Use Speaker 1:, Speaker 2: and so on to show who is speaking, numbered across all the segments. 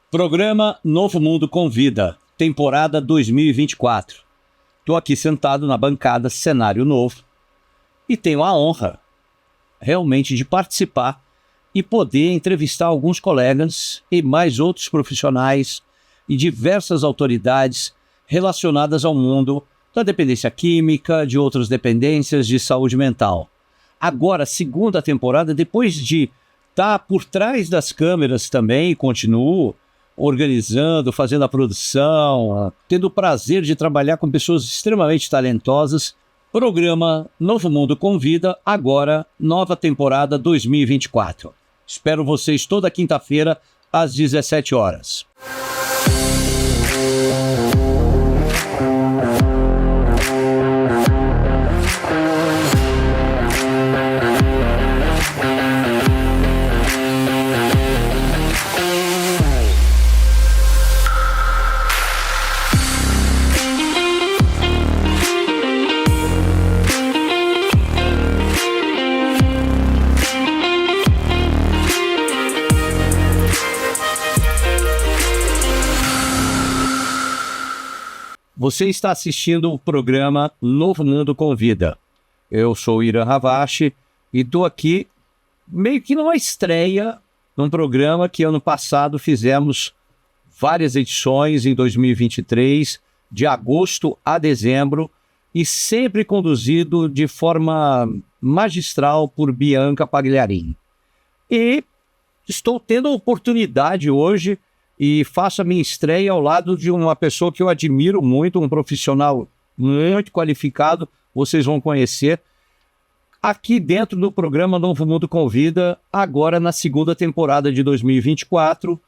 Speaker 1: Programa Novo Mundo Convida, temporada 2024. Estou aqui sentado na bancada Cenário Novo e tenho a honra realmente de participar e poder entrevistar alguns colegas e mais outros profissionais e diversas autoridades relacionadas ao mundo da dependência química, de outras dependências de saúde mental. Agora, segunda temporada, depois de estar por trás das câmeras também, continuo organizando, fazendo a produção, tendo o prazer de trabalhar com pessoas extremamente talentosas. Programa Novo Mundo Convida, agora, nova temporada 2024. Espero vocês toda quinta-feira, às 17 horas. Você está assistindo o programa Novo Mundo Convida. Eu sou o Irã Ravache e estou aqui meio que numa estreia num programa que ano passado fizemos várias edições em 2023, de agosto a dezembro, e sempre conduzido de forma magistral por Bianca Pagliarini. E estou tendo a oportunidade hoje e faço a minha estreia ao lado de uma pessoa que eu admiro muito, um profissional muito qualificado, vocês vão conhecer, aqui dentro do programa Novo Mundo Convida, agora na segunda temporada de 2024,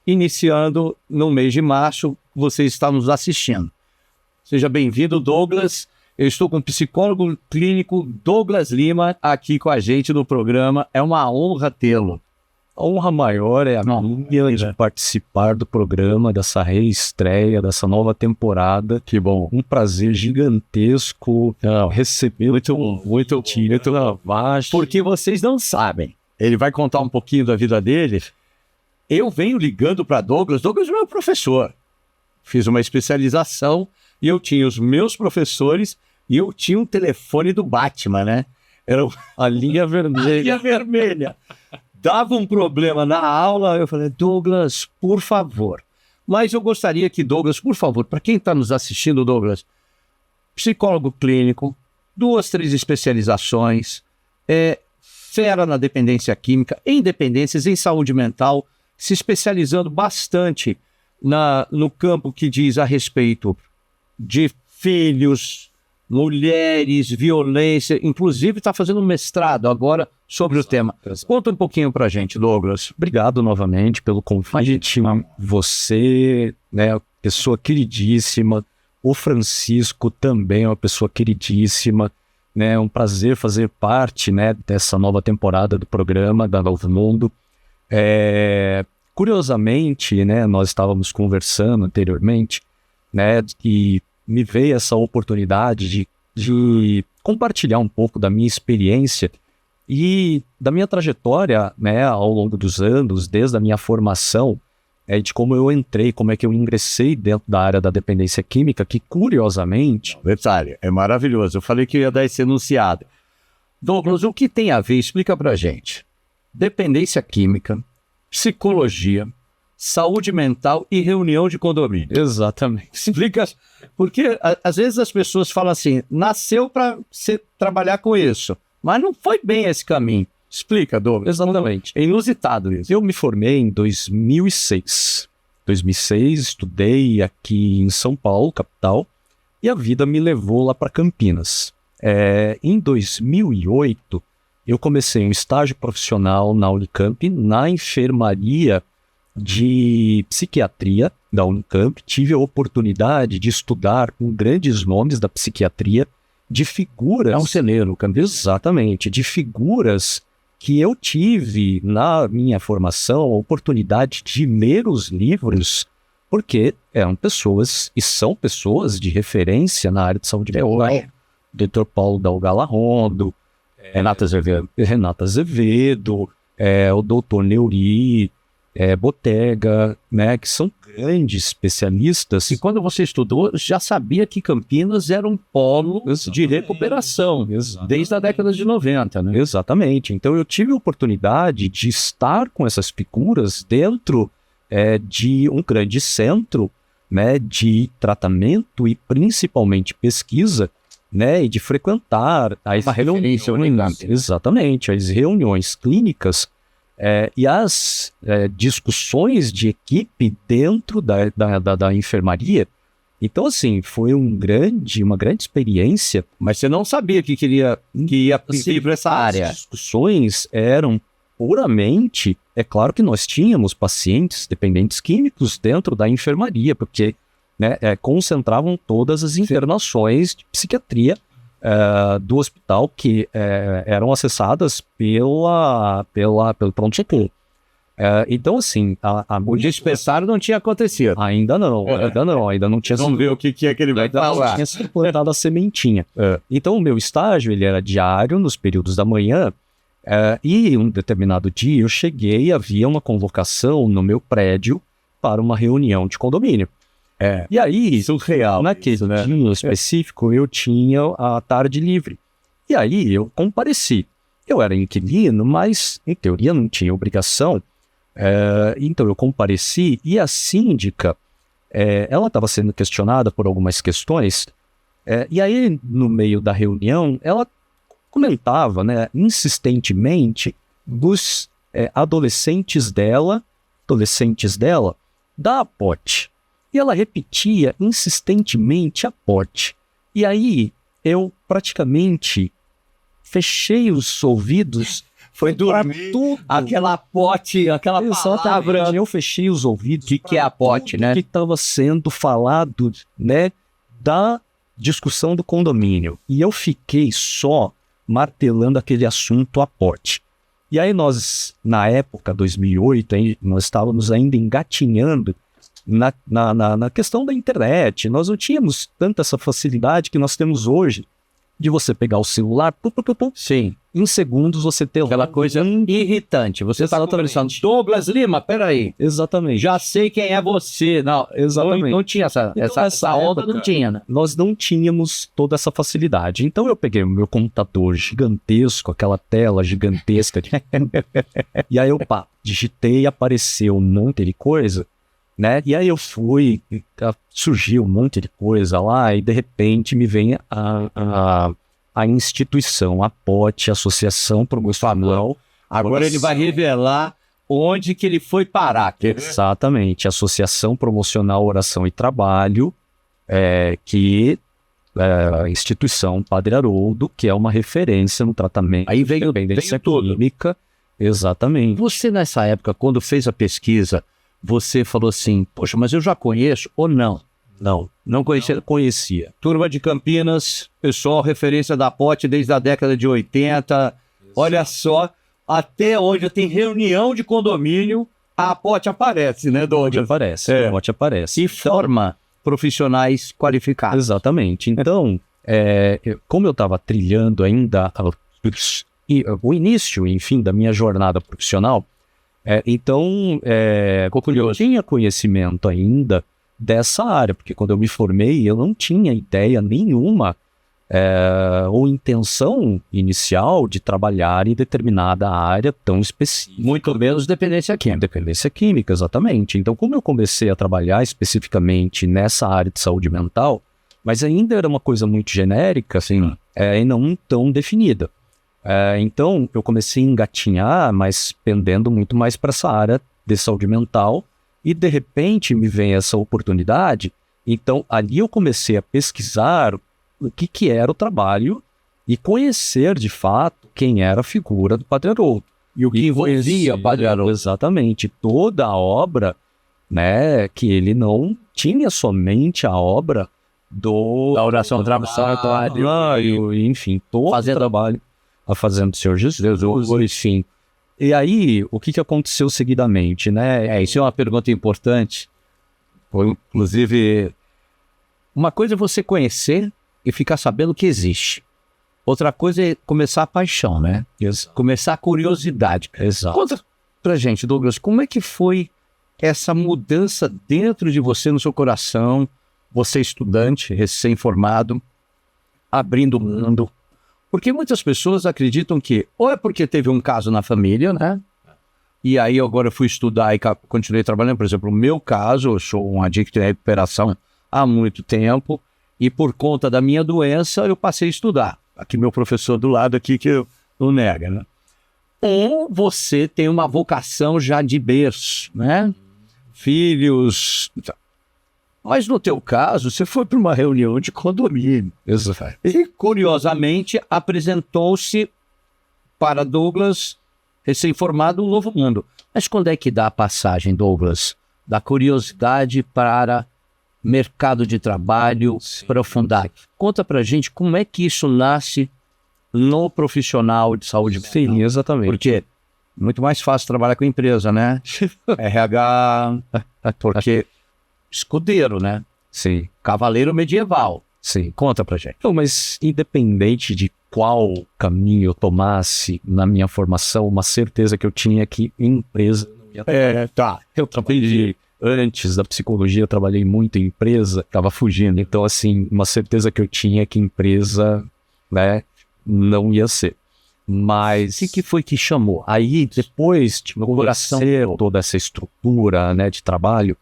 Speaker 1: iniciando no mês de março, você está nos assistindo. Seja bem-vindo, Douglas. Eu estou com o psicólogo clínico Douglas Lima aqui com a gente no programa. É uma honra tê-lo.
Speaker 2: A honra maior é a minha de participar do programa, dessa reestreia, dessa nova temporada. Que bom. Um prazer gigantesco receber muito Ravache.
Speaker 1: Porque vocês não sabem. Ele vai contar um pouquinho da vida dele. Eu venho ligando para Douglas. Douglas é meu professor. Fiz uma especialização e eu tinha os meus professores e eu tinha um telefone do Batman, né? Era
Speaker 2: a linha vermelha.
Speaker 1: A linha vermelha. Dava um problema na aula, eu falei, Douglas, por favor. Mas eu gostaria que Douglas, por favor, para quem está nos assistindo, Douglas, psicólogo clínico, 2, 3 especializações, fera na dependência química, em dependências, em saúde mental, se especializando bastante no campo que diz a respeito de filhos, mulheres, violência, inclusive está fazendo um mestrado agora sobre o tema. Conta um pouquinho pra gente, Douglas.
Speaker 2: Obrigado novamente pelo convite. Você, né, pessoa queridíssima. O Francisco também é uma pessoa queridíssima. É um prazer fazer parte, né, dessa nova temporada do programa da Novo Mundo. Curiosamente, né, nós estávamos conversando anteriormente, né, e me veio essa oportunidade de compartilhar um pouco da minha experiência e da minha trajetória, né, ao longo dos anos, desde a minha formação, de como eu entrei, como é que eu ingressei dentro da área da dependência química, que curiosamente...
Speaker 1: Detalhe, é maravilhoso. Eu falei que eu ia dar esse enunciado. Douglas, o que tem a ver? Explica pra gente. Dependência química, psicologia, saúde mental e reunião de condomínio.
Speaker 2: Exatamente.
Speaker 1: Explica, porque às vezes as pessoas falam assim, nasceu para trabalhar com isso, mas não foi bem esse caminho. Explica, Douglas.
Speaker 2: Exatamente.
Speaker 1: É inusitado isso.
Speaker 2: Eu me formei em 2006. 2006, estudei aqui em São Paulo, capital, e a vida me levou lá para Campinas. Em 2008, eu comecei um estágio profissional na Unicamp, na enfermaria de psiquiatria da Unicamp. Tive a oportunidade de estudar com grandes nomes da psiquiatria, de figuras...
Speaker 1: É um celeiro,
Speaker 2: exatamente, de figuras que eu tive na minha formação, a oportunidade de ler os livros, porque eram pessoas, e são pessoas de referência na área de saúde mental. Dr. Paulo Dalgala Rondo, Renata Azevedo, o Dr. Neuri, Botega, né, que são grandes especialistas.
Speaker 1: E quando você estudou, já sabia que Campinas era um polo de recuperação, desde a década de 90, né?
Speaker 2: Exatamente. Então eu tive a oportunidade de estar com essas figuras dentro de um grande centro, né, de tratamento e principalmente pesquisa, né, e de frequentar as reuniões, exatamente, as reuniões clínicas e as discussões de equipe dentro da enfermaria. Então, assim, foi uma grande experiência.
Speaker 1: Mas você não sabia que ia ir para essa área.
Speaker 2: As discussões eram puramente... É claro que nós tínhamos pacientes dependentes químicos dentro da enfermaria, porque né, concentravam todas as internações de psiquiatria do hospital que eram acessadas pelo pronto-socorro. Então, assim...
Speaker 1: O dispensário não tinha acontecido.
Speaker 2: Ainda não tinha...
Speaker 1: Vamos ver o que é que ele vai falar.
Speaker 2: Não tinha sido plantada a sementinha. Então, o meu estágio ele era diário nos períodos da manhã, e um determinado dia eu cheguei e havia uma convocação no meu prédio para uma reunião de condomínio. E aí,
Speaker 1: surreal,
Speaker 2: naquele dia específico, eu tinha a tarde livre. E aí eu compareci. Eu era inquilino, mas em teoria não tinha obrigação. Então eu compareci e a síndica, ela estava sendo questionada por algumas questões. E aí, no meio da reunião, ela comentava, né, insistentemente dos adolescentes dela da APOT. E ela repetia insistentemente APOT. E aí eu praticamente fechei os ouvidos.
Speaker 1: Foi dormir aquela APOT, aquela palavra.
Speaker 2: Eu fechei os ouvidos.
Speaker 1: O que é APOT, né?
Speaker 2: Que estava sendo falado, né, da discussão do condomínio. E eu fiquei só martelando aquele assunto APOT. E aí nós, na época, 2008, nós estávamos ainda engatinhando na questão da internet. Nós não tínhamos tanta essa facilidade que nós temos hoje de você pegar o celular,
Speaker 1: sim,
Speaker 2: em segundos você ter
Speaker 1: aquela coisa irritante. Você estava conversando, Douglas Lima, peraí.
Speaker 2: Exatamente.
Speaker 1: Já sei quem é você. Não, exatamente. Não tinha essa onda, não tinha, né?
Speaker 2: Nós não tínhamos toda essa facilidade. Então eu peguei o meu computador gigantesco, aquela tela gigantesca, e aí eu digitei e apareceu um monte de coisa, né? E aí eu fui, surgiu um monte de coisa lá e de repente me vem a instituição, a APOT, Associação Promocional.
Speaker 1: Agora ele vai revelar onde que ele foi parar.
Speaker 2: Exatamente, Associação Promocional Oração e Trabalho, que a instituição Padre Haroldo, que é uma referência no tratamento
Speaker 1: aí veio
Speaker 2: química. Exatamente.
Speaker 1: Você nessa época, quando fez a pesquisa, você falou assim, poxa, mas eu já conheço ou não? Não conhecia.
Speaker 2: Conhecia.
Speaker 1: Turma de Campinas, pessoal, referência da APOT desde a década de 80. Olha só, até onde tem reunião de condomínio, a APOT aparece, né, Douglas?
Speaker 2: Aparece, a APOT aparece.
Speaker 1: E forma profissionais qualificados.
Speaker 2: Exatamente. Então, como eu estava trilhando ainda o início, enfim, da minha jornada profissional, então, eu tinha conhecimento ainda dessa área, porque quando eu me formei, eu não tinha ideia nenhuma ou intenção inicial de trabalhar em determinada área tão específica.
Speaker 1: Muito menos dependência química.
Speaker 2: Dependência química, exatamente. Então, como eu comecei a trabalhar especificamente nessa área de saúde mental, mas ainda era uma coisa muito genérica, assim, e não tão definida. Então, eu comecei a engatinhar, mas pendendo muito mais para essa área de saúde mental, e de repente me vem essa oportunidade. Então, ali eu comecei a pesquisar o que era o trabalho e conhecer, de fato, quem era a figura do Padre Haroldo.
Speaker 1: E o que envolvia o Padre Haroldo.
Speaker 2: Exatamente. Toda a obra, né, que ele não tinha somente a obra da
Speaker 1: oração trabalho,
Speaker 2: enfim, todo o trabalho a fazendo do Senhor Jesus, enfim. E aí, o que aconteceu seguidamente, né?
Speaker 1: Isso é uma pergunta importante. Inclusive, uma coisa é você conhecer e ficar sabendo que existe. Outra coisa é começar a paixão, né?
Speaker 2: Exato.
Speaker 1: Começar a curiosidade.
Speaker 2: Exato.
Speaker 1: pra gente, Douglas, como é que foi essa mudança dentro de você, no seu coração, você estudante, recém-formado, abrindo o mundo? Porque muitas pessoas acreditam que ou é porque teve um caso na família, né? E aí agora eu fui estudar e continuei trabalhando. Por exemplo, no meu caso, eu sou um adicto em recuperação há muito tempo e por conta da minha doença eu passei a estudar. Aqui meu professor do lado aqui que não nega, né? Ou você tem uma vocação já de berço, né? Filhos. Mas no teu caso, você foi para uma reunião de condomínio.
Speaker 2: Exato.
Speaker 1: E, curiosamente, apresentou-se para Douglas, recém-formado, um novo mundo. Mas quando é que dá a passagem, Douglas? Da curiosidade para mercado de trabalho, profundidade. Conta pra gente como é que isso nasce no profissional de saúde mental.
Speaker 2: Sim, exatamente.
Speaker 1: Porque é muito mais fácil trabalhar com empresa, né? RH, porque escudeiro, né?
Speaker 2: Sim,
Speaker 1: Cavaleiro medieval.
Speaker 2: sim.
Speaker 1: Conta pra gente.
Speaker 2: Não, mas independente de qual caminho eu tomasse na minha formação, uma certeza que eu tinha que empresa não ia...
Speaker 1: Tá.
Speaker 2: Eu trabalhei antes da psicologia, eu trabalhei muito em empresa, estava fugindo. Então, assim, uma certeza que eu tinha que empresa, né, não ia ser. Mas
Speaker 1: O que foi que chamou?
Speaker 2: aí, depois de
Speaker 1: coração
Speaker 2: conhecer toda essa estrutura, né, de trabalho,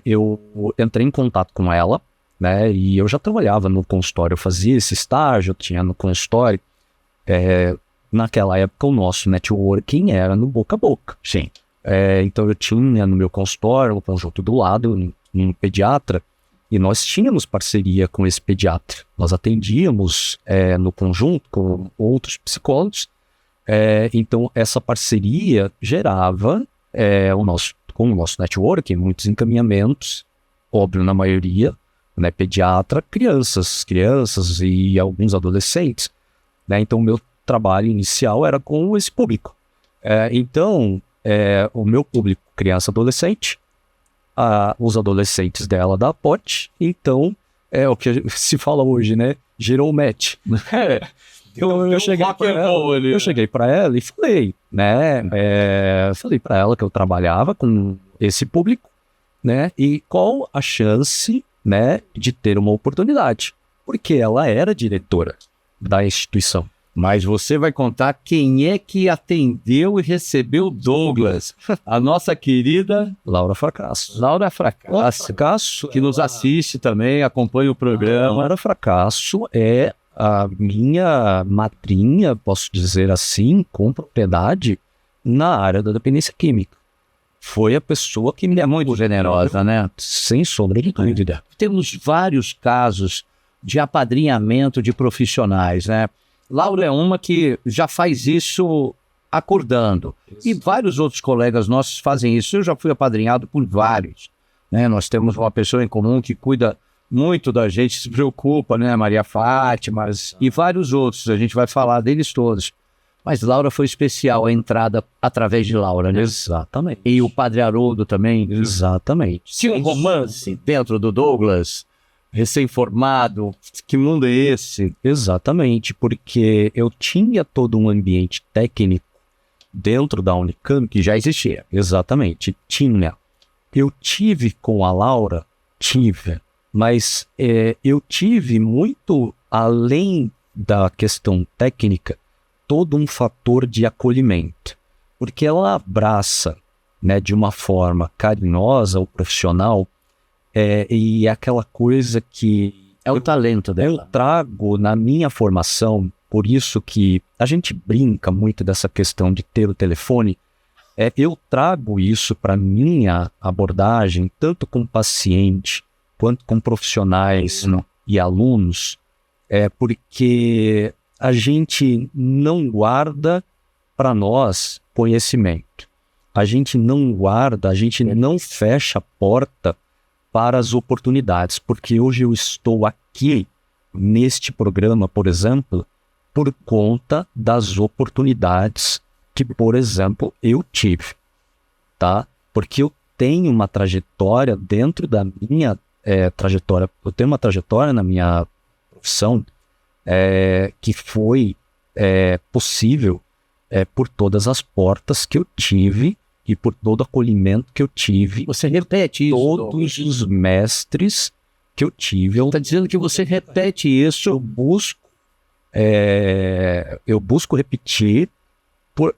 Speaker 2: eu entrei em contato com ela, né, e eu já trabalhava no consultório, eu fazia esse estágio, eu tinha no consultório. Naquela época, o nosso networking era no boca a boca.
Speaker 1: Sim.
Speaker 2: Então eu tinha no meu consultório, no conjunto do lado, um pediatra, e nós tínhamos parceria com esse pediatra. Nós atendíamos no conjunto com outros psicólogos, então essa parceria gerava com o nosso networking, muitos encaminhamentos, óbvio na maioria, né, pediatra, crianças e alguns adolescentes, né? Então o meu trabalho inicial era com esse público. Então, o meu público, criança e adolescente, os adolescentes dela da POT, então, o que se fala hoje, né? Gerou o match. Então eu cheguei para ela e falei, né? Falei para ela que eu trabalhava com esse público, né? E qual a chance, né, de ter uma oportunidade? Porque ela era diretora da instituição.
Speaker 1: Mas você vai contar quem é que atendeu e recebeu Douglas. A nossa querida
Speaker 2: Laura Fracasso.
Speaker 1: Laura Fracasso, que nos assiste também, acompanha o programa.
Speaker 2: Laura Fracasso é a minha madrinha, posso dizer assim, com propriedade, na área da dependência química. Foi a pessoa que me
Speaker 1: É muito generosa, né?
Speaker 2: sem sombra de dúvida.
Speaker 1: Temos vários casos de apadrinhamento de profissionais, né? Laura é uma que já faz isso acordando. E vários outros colegas nossos fazem isso. Eu já fui apadrinhado por vários, né? Nós temos uma pessoa em comum que cuida muito da gente, se preocupa, né? Maria Fátima e vários outros. A gente vai falar deles todos. Mas Laura foi especial, a entrada através de Laura, né?
Speaker 2: Exatamente.
Speaker 1: E o Padre Haroldo também.
Speaker 2: Exatamente.
Speaker 1: Se um romance dentro do Douglas, recém-formado, que mundo é esse?
Speaker 2: Exatamente, porque eu tinha todo um ambiente técnico dentro da Unicamp
Speaker 1: Que já existia.
Speaker 2: Exatamente, tinha. Eu tive com a Laura, mas eu tive muito além da questão técnica, todo um fator de acolhimento, porque ela abraça, né, de uma forma carinhosa o profissional, e é aquela coisa que
Speaker 1: É o talento
Speaker 2: eu
Speaker 1: dela.
Speaker 2: trago na minha formação, por isso que a gente brinca muito dessa questão de ter o telefone, eu trago isso para minha abordagem, tanto com paciente, quanto com profissionais e alunos, porque a gente não guarda para nós conhecimento. A gente não guarda, a gente não fecha a porta para as oportunidades, porque hoje eu estou aqui neste programa, por exemplo, por conta das oportunidades que, por exemplo, eu tive, tá? Porque eu tenho uma trajetória dentro da minha trajetória, eu tenho uma trajetória na minha profissão que foi possível por todas as portas que eu tive e por todo o acolhimento que eu tive.
Speaker 1: Você repete isso.
Speaker 2: Todos os mestres que eu tive.
Speaker 1: Está dizendo que você repete isso.
Speaker 2: Eu busco repetir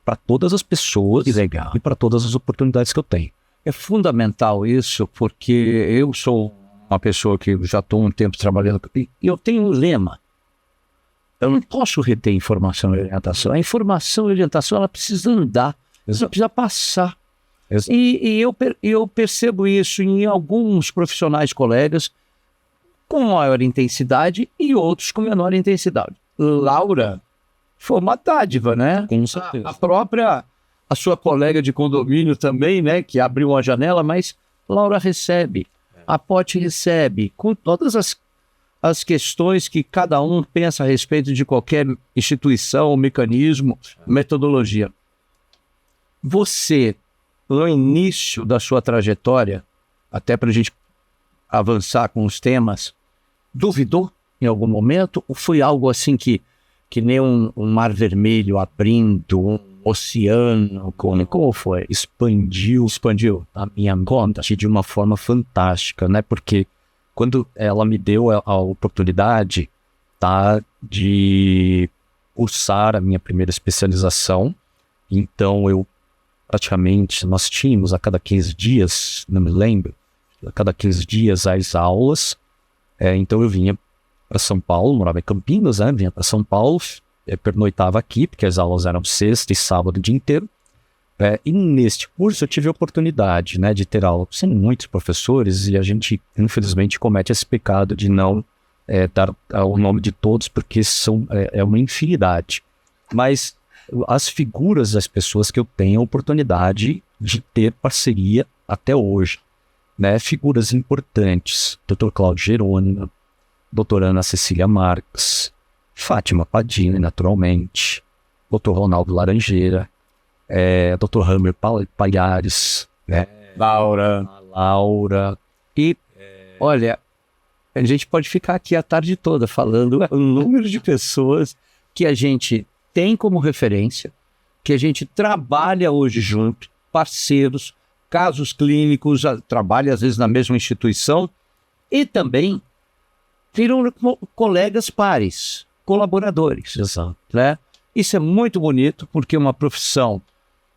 Speaker 2: para todas as pessoas e para todas as oportunidades que eu tenho.
Speaker 1: É fundamental isso, porque eu sou uma pessoa que já estou um tempo trabalhando e eu tenho um lema. Eu não posso reter informação e orientação. A informação e orientação, ela precisa andar, ela precisa passar. E eu percebo isso em alguns profissionais colegas com maior intensidade e outros com menor intensidade. Laura foi uma dádiva, né?
Speaker 2: Com certeza.
Speaker 1: A sua colega de condomínio também, né? Que abriu uma janela, mas Laura recebe, a Pote recebe, com todas as questões que cada um pensa a respeito de qualquer instituição, mecanismo, metodologia. Você, no início da sua trajetória, até para a gente avançar com os temas, duvidou em algum momento? Ou foi algo assim que nem um mar vermelho abrindo, um oceano, como foi?
Speaker 2: Expandiu a minha mente de uma forma fantástica, né? Porque quando ela me deu a oportunidade, de cursar a minha primeira especialização, então nós tínhamos a cada 15 dias, não me lembro, a cada 15 dias as aulas, então eu vinha para São Paulo, morava em Campinas, né? Vinha para São Paulo, pernoitava aqui, porque as aulas eram sexta e sábado o dia inteiro. E neste curso eu tive a oportunidade, né, de ter aula sem muitos professores, e a gente, infelizmente, comete esse pecado de não dar o nome de todos, porque é uma infinidade. Mas as figuras das pessoas que eu tenho a oportunidade de ter parceria até hoje, né, figuras importantes, Dr. Cláudio Jerônimo, doutora Ana Cecília Marques, Fátima Padini, naturalmente, Dr. Ronaldo Laranjeira, Dr. Hammer Palhares, né? Laura.
Speaker 1: E, olha, a gente pode ficar aqui a tarde toda falando o número de pessoas que a gente tem como referência, que a gente trabalha hoje junto, parceiros, casos clínicos, trabalha às vezes na mesma instituição e também viram colegas pares, colaboradores.
Speaker 2: Exato.
Speaker 1: Né? Isso é muito bonito, porque é uma profissão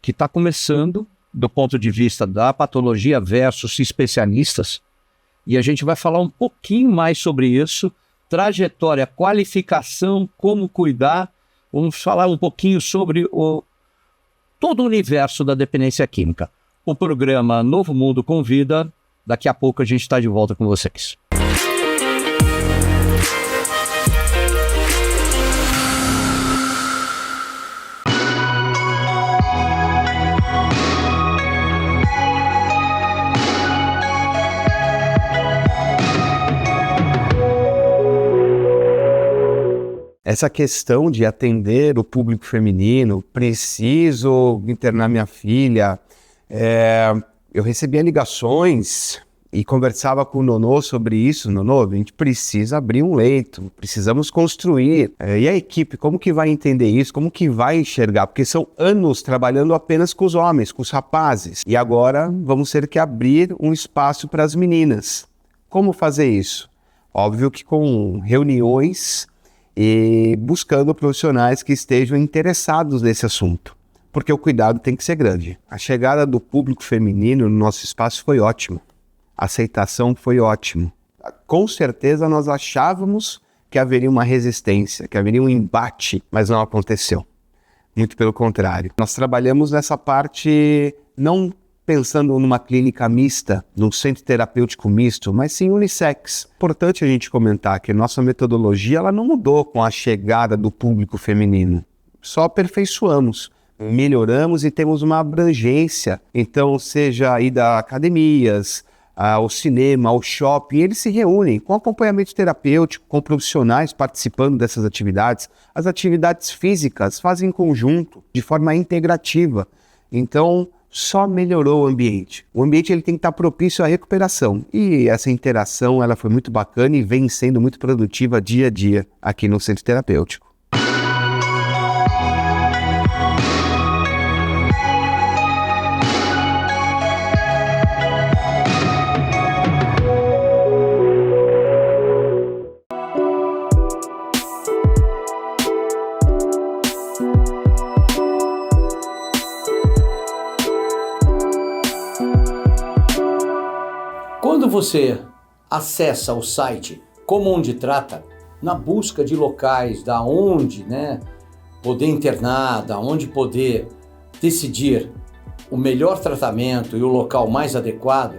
Speaker 1: que está começando do ponto de vista da patologia versus especialistas, e a gente vai falar um pouquinho mais sobre isso, trajetória, qualificação, como cuidar, vamos falar um pouquinho sobre todo o universo da dependência química. O programa Novo Mundo convida, daqui a pouco a gente está de volta com vocês.
Speaker 3: Essa questão de atender o público feminino, preciso internar minha filha. Eu recebia ligações e conversava com o Nonô sobre isso. Nonô, a gente precisa abrir um leito, precisamos construir. E a equipe, como que vai entender isso? Como que vai enxergar? Porque são anos trabalhando apenas com os homens, com os rapazes. E agora vamos ter que abrir um espaço para as meninas. Como fazer isso? Óbvio que com reuniões e buscando profissionais que estejam interessados nesse assunto, porque o cuidado tem que ser grande. A chegada do público feminino no nosso espaço foi ótima, a aceitação foi ótima. Com certeza nós achávamos que haveria uma resistência, que haveria um embate, mas não aconteceu. Muito pelo contrário. Nós trabalhamos nessa parte não pensando numa clínica mista, num centro terapêutico misto, mas sim unissex. Importante a gente comentar que nossa metodologia ela não mudou com a chegada do público feminino. Só aperfeiçoamos, melhoramos e temos uma abrangência. Então, seja a ida a academias, ao cinema, ao shopping, eles se reúnem com acompanhamento terapêutico, com profissionais participando dessas atividades. As atividades físicas fazem em conjunto, de forma integrativa. Então, só melhorou o ambiente. O ambiente ele tem que estar propício à recuperação. E essa interação ela foi muito bacana e vem sendo muito produtiva dia a dia aqui no centro terapêutico.
Speaker 4: Quando você acessa o site Como Onde Trata, na busca de locais da onde, poder internar, da onde poder decidir o melhor tratamento e o local mais adequado,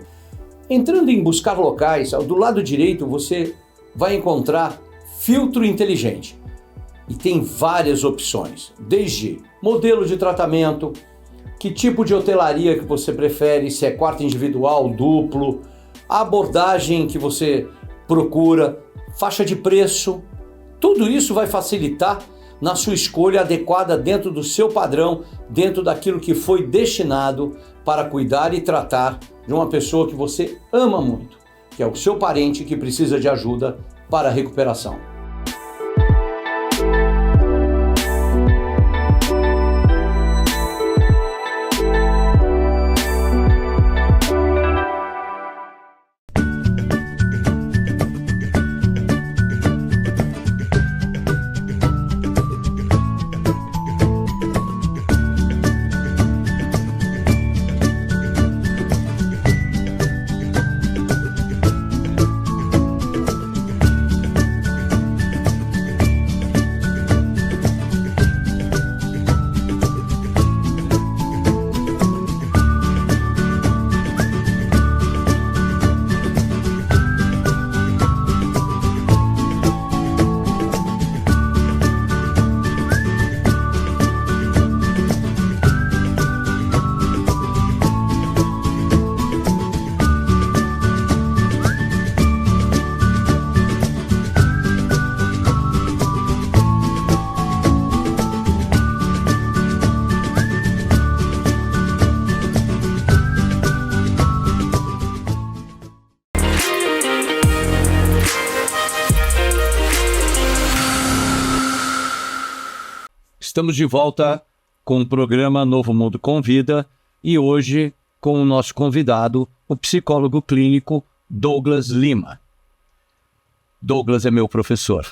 Speaker 4: entrando em buscar locais, do lado direito você vai encontrar filtro inteligente. E tem várias opções, desde modelo de tratamento, que tipo de hotelaria que você prefere, se é quarto individual, duplo, a abordagem que você procura, faixa de preço, tudo isso vai facilitar na sua escolha adequada dentro do seu padrão, dentro daquilo que foi destinado para cuidar e tratar de uma pessoa que você ama muito, que é o seu parente que precisa de ajuda para a recuperação.
Speaker 1: Estamos de volta com o programa Novo Mundo Convida e hoje com o nosso convidado, o psicólogo clínico Douglas Lima. Douglas é meu professor.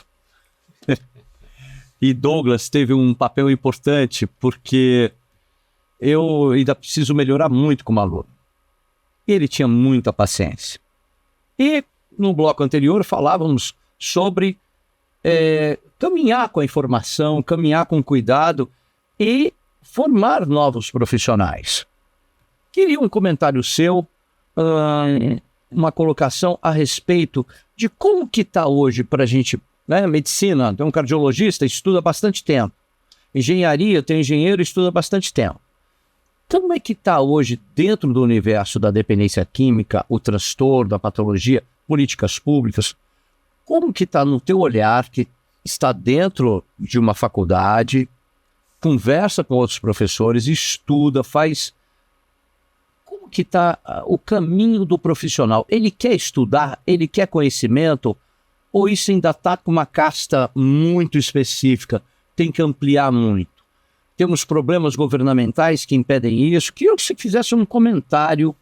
Speaker 1: E Douglas teve um papel importante porque eu ainda preciso melhorar muito como aluno. Ele tinha muita paciência. E no bloco anterior falávamos sobre caminhar com a informação, caminhar com cuidado e formar novos profissionais. Queria um comentário seu, uma colocação a respeito de como que está hoje para a gente, medicina, tem um cardiologista, estuda bastante tempo. Engenharia, tem engenheiro, estuda bastante tempo. Como é que está hoje dentro do universo da dependência química, o transtorno, a patologia, políticas públicas? Como que está no teu olhar, que está dentro de uma faculdade, conversa com outros professores, estuda, faz... Como que está o caminho do profissional? Ele quer estudar? Ele quer conhecimento? Ou isso ainda está com uma casta muito específica? Tem que ampliar muito. Temos problemas governamentais que impedem isso. Queria que você fizesse um comentário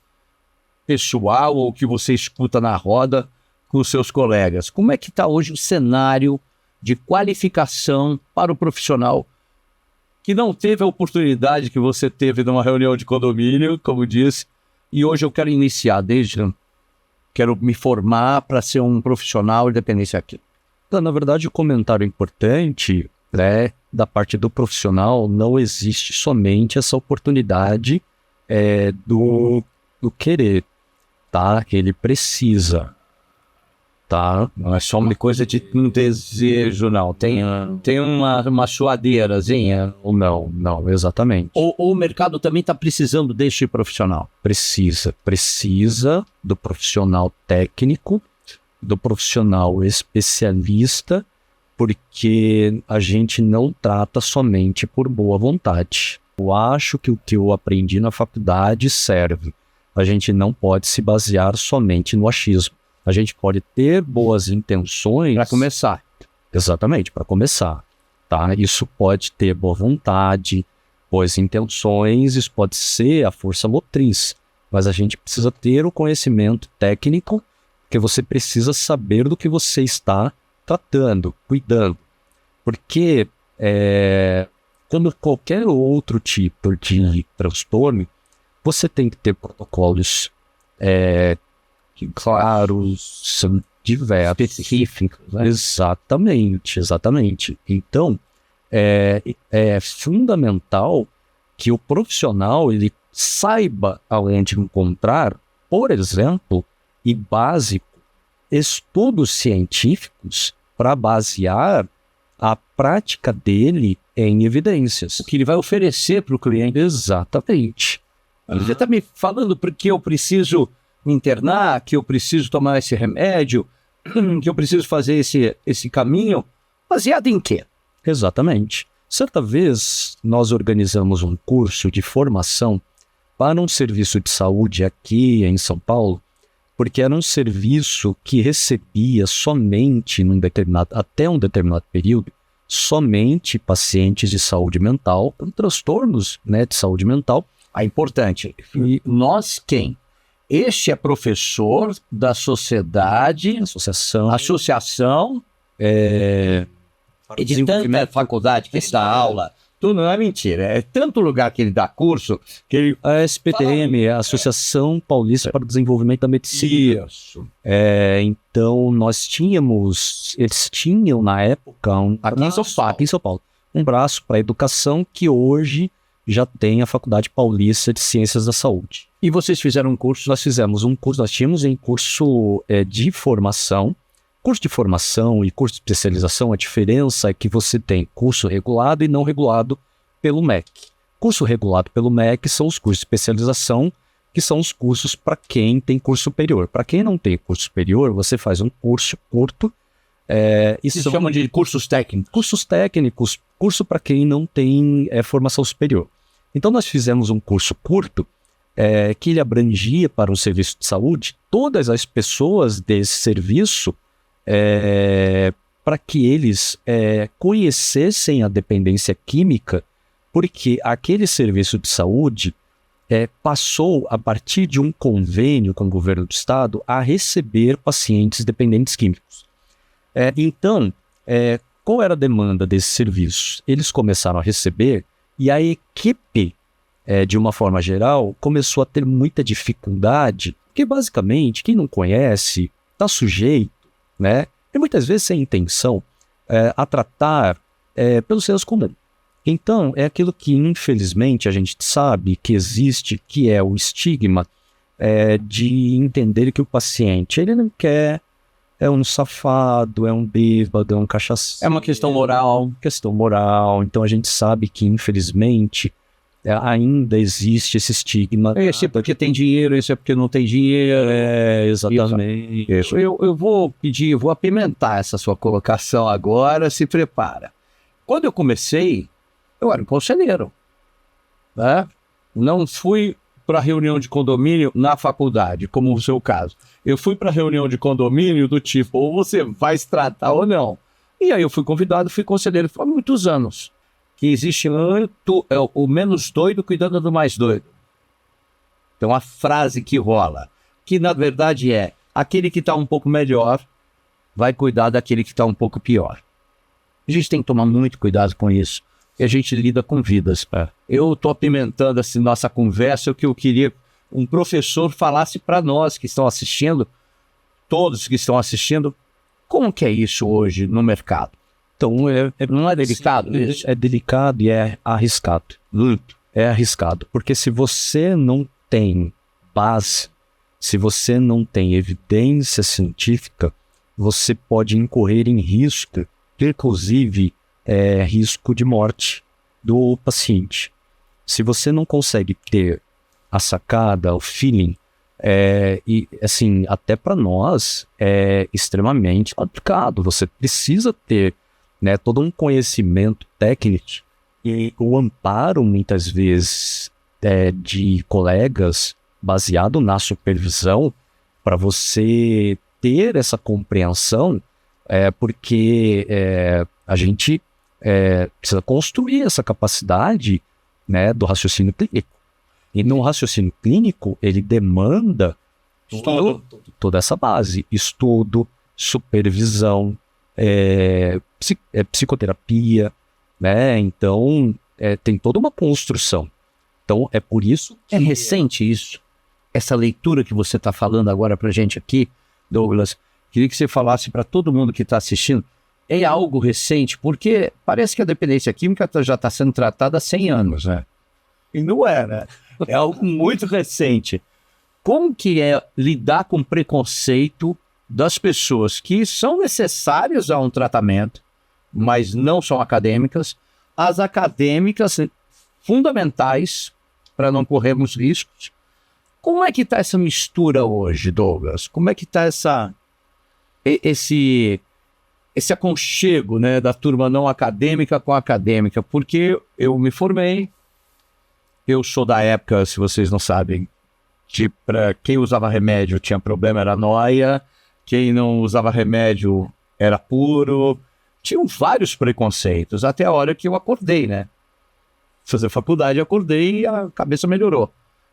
Speaker 1: pessoal ou que você escuta na roda com os seus colegas. Como é que está hoje o cenário de qualificação para o profissional que não teve a oportunidade que você teve numa reunião de condomínio, como disse, e hoje eu quero iniciar quero me formar para ser um profissional de dependência química?
Speaker 2: Então, na verdade, o comentário importante da parte do profissional, não existe somente essa oportunidade do querer, tá? Ele precisa. Tá?
Speaker 1: Não é só uma coisa de um desejo, não. Tem uma suadeirazinha.
Speaker 2: Ou não, exatamente.
Speaker 1: Ou o mercado também está precisando deste profissional?
Speaker 2: Precisa do profissional técnico, do profissional especialista, porque a gente não trata somente por boa vontade. Eu acho que o que eu aprendi na faculdade serve. A gente não pode se basear somente no achismo. A gente pode ter boas intenções...
Speaker 1: Para começar.
Speaker 2: Exatamente, para começar. Tá? Isso pode ter boa vontade, boas intenções, isso pode ser a força motriz. Mas a gente precisa ter o conhecimento técnico, que você precisa saber do que você está tratando, cuidando. Porque como qualquer outro tipo de transtorno, você tem que ter protocolos claros, são diversos.
Speaker 1: Específicos, né?
Speaker 2: Exatamente. Então, é fundamental que o profissional ele saiba aonde encontrar, por exemplo, e básico, estudos científicos para basear a prática dele em evidências.
Speaker 1: O que ele vai oferecer para o cliente.
Speaker 2: Exatamente.
Speaker 1: Você está me falando porque eu preciso me internar, que eu preciso tomar esse remédio, que eu preciso fazer esse caminho, baseado em quê?
Speaker 2: Exatamente. Certa vez, nós organizamos um curso de formação para um serviço de saúde aqui em São Paulo, porque era um serviço que recebia somente, até um determinado período, somente pacientes de saúde mental, com transtornos, né, de saúde mental.
Speaker 1: Importante. E nós quem? Este é professor da sociedade, associação de tanta faculdade que ele dá aula. Tudo não é mentira. É tanto lugar que ele dá curso que ele...
Speaker 2: A SPTM, a Associação Paulista para o Desenvolvimento da Medicina.
Speaker 1: Isso.
Speaker 2: Então, eles tinham na época aqui em São Paulo, um braço para a educação que hoje já tem a Faculdade Paulista de Ciências da Saúde.
Speaker 1: E vocês fizeram um curso?
Speaker 2: Nós fizemos um curso, nós tínhamos em curso de formação. Curso de formação e curso de especialização, a diferença é que você tem curso regulado e não regulado pelo MEC. Curso regulado pelo MEC são os cursos de especialização, que são os cursos para quem tem curso superior. Para quem não tem curso superior, você faz um curso curto.
Speaker 1: E se chamam de cursos técnicos.
Speaker 2: Cursos técnicos, curso para quem não tem formação superior. Então nós fizemos um curso curto, que ele abrangia para um serviço de saúde todas as pessoas desse serviço, para que eles conhecessem a dependência química, porque aquele serviço de saúde passou, a partir de um convênio com o governo do estado, a receber pacientes dependentes químicos. Então, qual era a demanda desse serviço? Eles começaram a receber e a equipe, de uma forma geral, começou a ter muita dificuldade, porque basicamente, quem não conhece, está sujeito, né? E muitas vezes sem intenção, a tratar pelo senso comum. Então, é aquilo que infelizmente a gente sabe que existe, que é o estigma de entender que o paciente, ele não quer, é um safado, é um bêbado, é um cachaceiro.
Speaker 1: É uma questão moral.
Speaker 2: Então a gente sabe que infelizmente ainda existe esse estigma.
Speaker 1: Esse é porque tem dinheiro, esse é porque não tem dinheiro.
Speaker 2: Exatamente.
Speaker 1: Isso. Eu vou apimentar essa sua colocação agora, se prepara. Quando eu comecei, eu era um conselheiro, né? Não fui para reunião de condomínio na faculdade, como o seu caso. Eu fui para reunião de condomínio do tipo, ou você vai se tratar ou não. E aí eu fui convidado, fui conselheiro há muitos anos. Que existe muito o menos doido cuidando do mais doido. Então a frase que rola, que na verdade é, aquele que está um pouco melhor vai cuidar daquele que está um pouco pior. A gente tem que tomar muito cuidado com isso, e a gente lida com vidas. Eu estou apimentando assim, nossa conversa, o que eu queria um professor falasse para nós que estão assistindo, todos que estão assistindo, como que é isso hoje no mercado?
Speaker 2: Então,
Speaker 1: não é delicado isso?
Speaker 2: É delicado e é arriscado.
Speaker 1: Muito.
Speaker 2: É arriscado, porque se você não tem base, se você não tem evidência científica, você pode incorrer em risco, inclusive risco de morte do paciente. Se você não consegue ter a sacada, o feeling, e assim, até para nós é extremamente complicado. Você precisa ter, né, todo um conhecimento técnico e o amparo, muitas vezes, de colegas baseado na supervisão para você ter essa compreensão, porque a gente precisa construir essa capacidade, né, do raciocínio clínico. E no raciocínio clínico, ele demanda toda essa base, estudo, supervisão, psicoterapia, né? Então, tem toda uma construção. Então, é por isso que...
Speaker 1: É recente isso? essa leitura que você está falando agora para a gente aqui, Douglas, queria que você falasse para todo mundo que está assistindo, é algo recente, porque parece que a dependência química já está sendo tratada há 100 anos, né? E não é, né? É algo muito recente. Como que é lidar com preconceito das pessoas que são necessárias a um tratamento, mas não são acadêmicas, as acadêmicas fundamentais para não corrermos riscos? Como é que está essa mistura hoje, Douglas? Como é que está esse aconchego, né, da turma não acadêmica com a acadêmica? Porque eu me formei, eu sou da época, se vocês não sabem, que para quem usava remédio tinha problema, era nóia, quem não usava remédio era puro. Tinham vários preconceitos, até a hora que eu acordei, né? Fazer faculdade, eu acordei e a cabeça melhorou.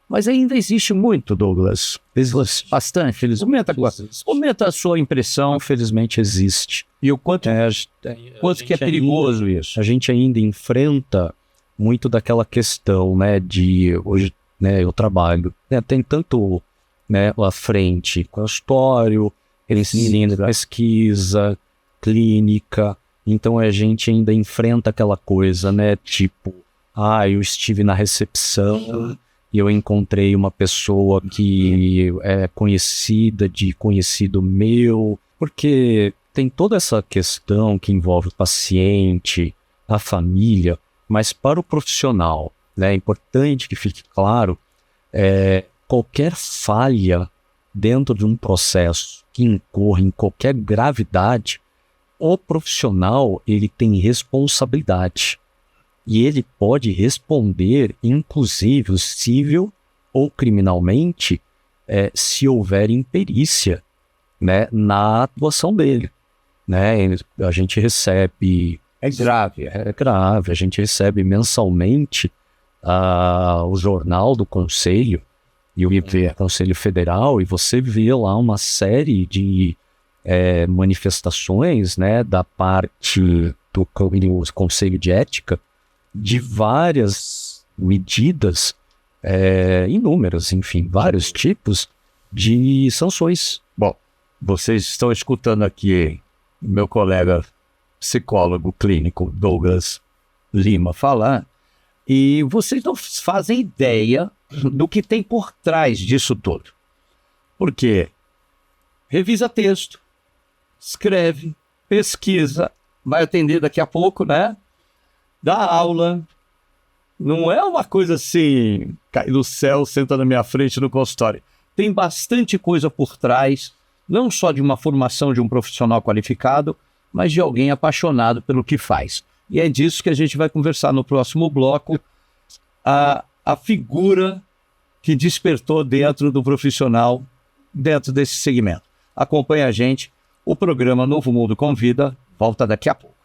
Speaker 1: Mas ainda existe muito, Douglas. Bastante, felizmente. Comenta a sua impressão.
Speaker 2: Infelizmente existe.
Speaker 1: E o quanto que é perigoso isso.
Speaker 2: A gente ainda enfrenta muito daquela questão, né, de hoje, né, eu trabalho, né, tem tanto, né, à frente, consultório, pesquisa, clínica, então a gente ainda enfrenta aquela coisa, né, tipo, eu estive na recepção e eu encontrei uma pessoa que é conhecida de conhecido meu, porque tem toda essa questão que envolve o paciente, a família, mas para o profissional, né, é importante que fique claro, qualquer falha dentro de um processo que incorra em qualquer gravidade, o profissional ele tem responsabilidade e ele pode responder, inclusive civil ou criminalmente, se houver imperícia, né, na atuação dele, né? A gente recebe...
Speaker 1: É grave.
Speaker 2: A gente recebe mensalmente o jornal do Conselho e o Conselho Federal, e você vê lá uma série de manifestações, né, da parte do Conselho de Ética, de várias medidas, inúmeras, enfim, vários tipos de sanções.
Speaker 1: Bom, vocês estão escutando aqui meu colega psicólogo clínico Douglas Lima falar, e vocês não fazem ideia do que tem por trás disso tudo. Porque revisa texto, escreve, pesquisa, vai atender daqui a pouco, né? Dá aula. Não é uma coisa assim, cai do céu, senta na minha frente no consultório. Tem bastante coisa por trás, não só de uma formação de um profissional qualificado, mas de alguém apaixonado pelo que faz. E é disso que a gente vai conversar no próximo bloco, a figura que despertou dentro do profissional, dentro desse segmento. Acompanhe a gente, o programa Novo Mundo Convida, volta daqui a pouco.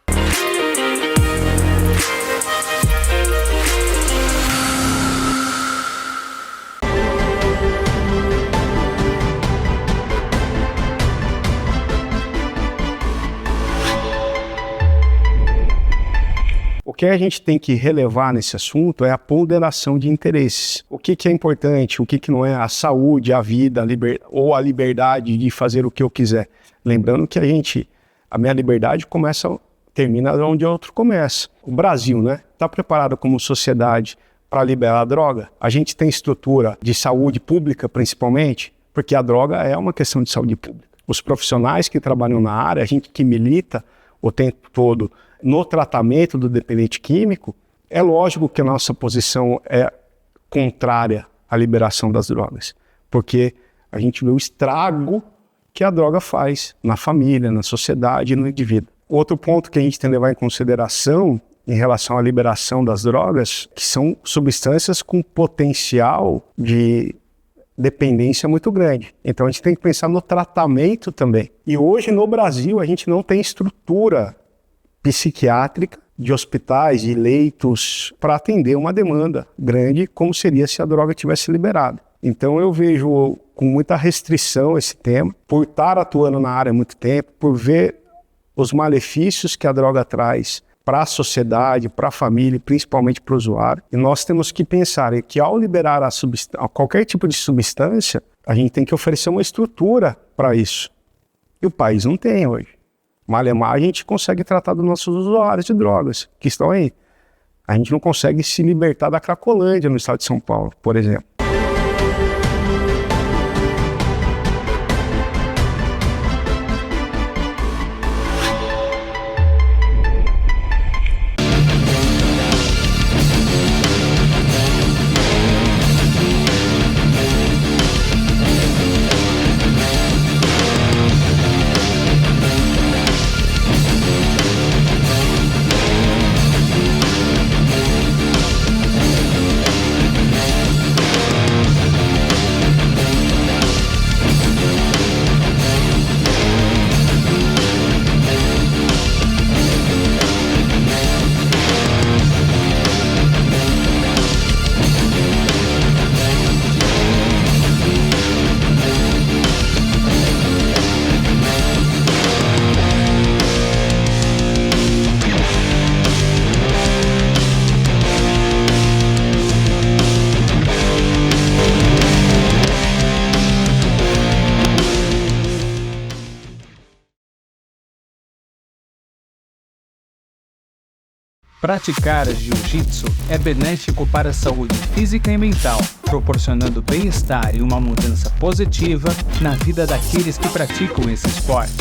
Speaker 5: O que a gente tem que relevar nesse assunto é a ponderação de interesses. O que é importante, o que não é, a saúde, a vida, ou a liberdade de fazer o que eu quiser. Lembrando que a minha liberdade termina onde o outro começa. O Brasil, né, está preparado como sociedade para liberar a droga. A gente tem estrutura de saúde pública, principalmente, porque a droga é uma questão de saúde pública. Os profissionais que trabalham na área, a gente que milita o tempo todo no tratamento do dependente químico, é lógico que a nossa posição é contrária à liberação das drogas, porque a gente vê o estrago que a droga faz na família, na sociedade e no indivíduo. Outro ponto que a gente tem que levar em consideração em relação à liberação das drogas, que são substâncias com potencial de dependência muito grande. Então a gente tem que pensar no tratamento também. E hoje no Brasil a gente não tem estrutura psiquiátrica de hospitais e leitos para atender uma demanda grande, como seria se a droga tivesse liberada. Então eu vejo com muita restrição esse tema, por estar atuando na área há muito tempo, por ver os malefícios que a droga traz para a sociedade, para a família, principalmente para o usuário. E nós temos que pensar que ao liberar qualquer tipo de substância, a gente tem que oferecer uma estrutura para isso. E o país não tem hoje. Malemar a gente consegue tratar dos nossos usuários de drogas que estão aí. A gente não consegue se libertar da Cracolândia no estado de São Paulo, por exemplo.
Speaker 6: Praticar jiu-jitsu é benéfico para a saúde física e mental, proporcionando bem-estar e uma mudança positiva na vida daqueles que praticam esse esporte.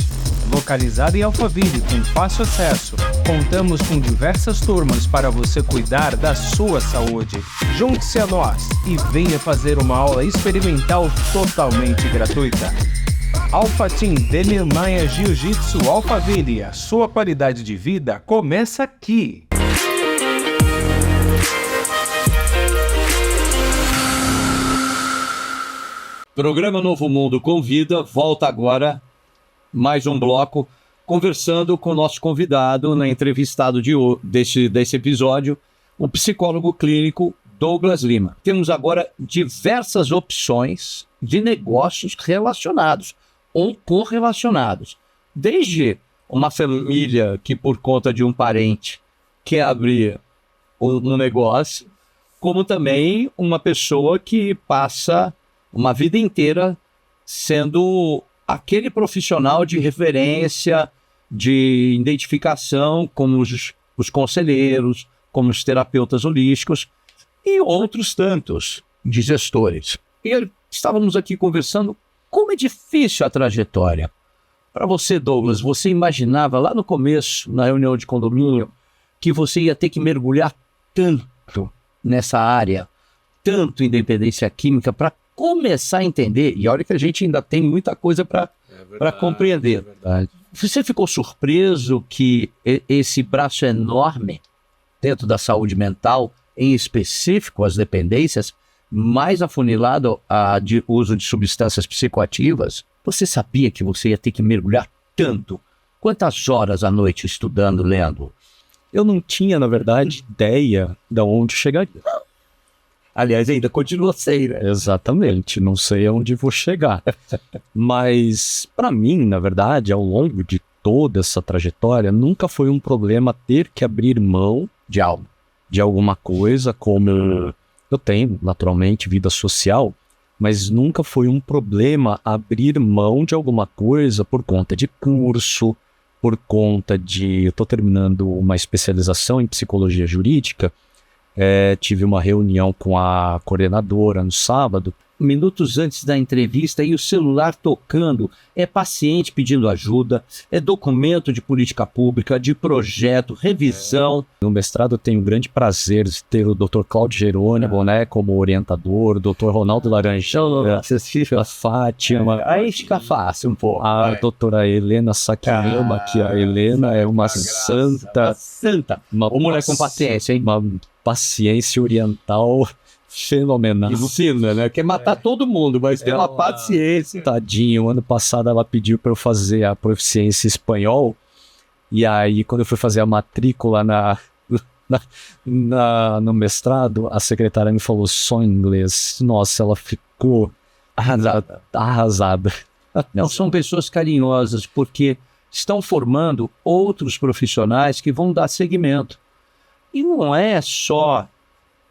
Speaker 6: Localizado em Alphaville com fácil acesso, contamos com diversas turmas para você cuidar da sua saúde. Junte-se a nós e venha fazer uma aula experimental totalmente gratuita. Alpha Team Demir Maia Jiu-Jitsu Alphaville, a sua qualidade de vida começa aqui.
Speaker 1: Programa Novo Mundo Convida volta agora, mais um bloco, conversando com o nosso convidado, entrevistado desse episódio, o psicólogo clínico Douglas Lima. Temos agora diversas opções de negócios relacionados ou correlacionados. Desde uma família que, por conta de um parente, quer abrir um negócio, como também uma pessoa que passa uma vida inteira sendo aquele profissional de referência, de identificação, como os conselheiros, como os terapeutas holísticos e outros tantos de gestores. E estávamos aqui conversando como é difícil a trajetória. Para você, Douglas, você imaginava lá no começo, na reunião de condomínio, que você ia ter que mergulhar tanto nessa área, tanto em dependência química, para começar a entender, e olha que a gente ainda tem muita coisa para compreender. É verdade. Você ficou surpreso que esse braço enorme dentro da saúde mental, em específico as dependências, mais afunilado de uso de substâncias psicoativas, você sabia que você ia ter que mergulhar tanto? Quantas horas à noite estudando, lendo?
Speaker 2: Eu não tinha, na verdade, ideia de onde chegaria.
Speaker 1: Aliás, ainda continua sem, né?
Speaker 2: Exatamente, não sei aonde vou chegar. Mas, para mim, na verdade, ao longo de toda essa trajetória, nunca foi um problema ter que abrir mão de algo, de alguma coisa, como eu tenho, naturalmente, vida social, mas nunca foi um problema abrir mão de alguma coisa por conta de curso, por conta de... Eu estou terminando uma especialização em psicologia jurídica. Tive uma reunião com a coordenadora no sábado.
Speaker 1: Minutos antes da entrevista e o celular tocando, é paciente pedindo ajuda, é documento de política pública, de projeto, revisão.
Speaker 2: No mestrado eu tenho o grande prazer de ter o Dr. Cláudio Jerônimo, como orientador, o Dr. Ronaldo Laranjão, a Fátima.
Speaker 1: Aí fica fácil um pouco.
Speaker 2: A doutora Helena Sakiyama, que a Helena é uma santa.
Speaker 1: Uma mulher com paciência, hein?
Speaker 2: Uma paciência oriental fenomenal.
Speaker 1: Ensina, né? Quer matar todo mundo, mas tem uma paciência.
Speaker 2: Tadinho, ano passado ela pediu para eu fazer a proficiência em espanhol, e aí quando eu fui fazer a matrícula no mestrado, a secretária me falou só em inglês. Nossa, ela ficou arrasada.
Speaker 1: Não, são pessoas carinhosas, porque estão formando outros profissionais que vão dar seguimento. E não é só...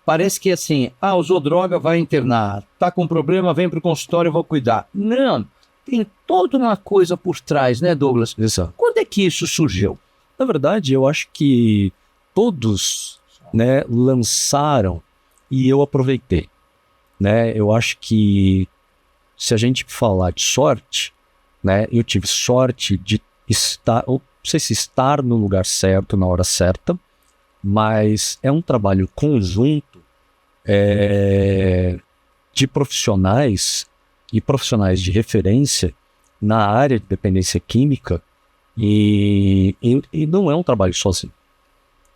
Speaker 1: Parece que assim, usou droga, vai internar. Tá com problema, vem para o consultório, eu vou cuidar. Não, tem toda uma coisa por trás, né, Douglas?
Speaker 2: Exato.
Speaker 1: Quando é que isso surgiu?
Speaker 2: Na verdade, eu acho que todos, né, lançaram e eu aproveitei. Né? Eu acho que se a gente falar de sorte, né, eu tive sorte de estar, não sei se estar no lugar certo, na hora certa, mas é um trabalho conjunto de profissionais e profissionais de referência na área de dependência química e não é um trabalho sozinho.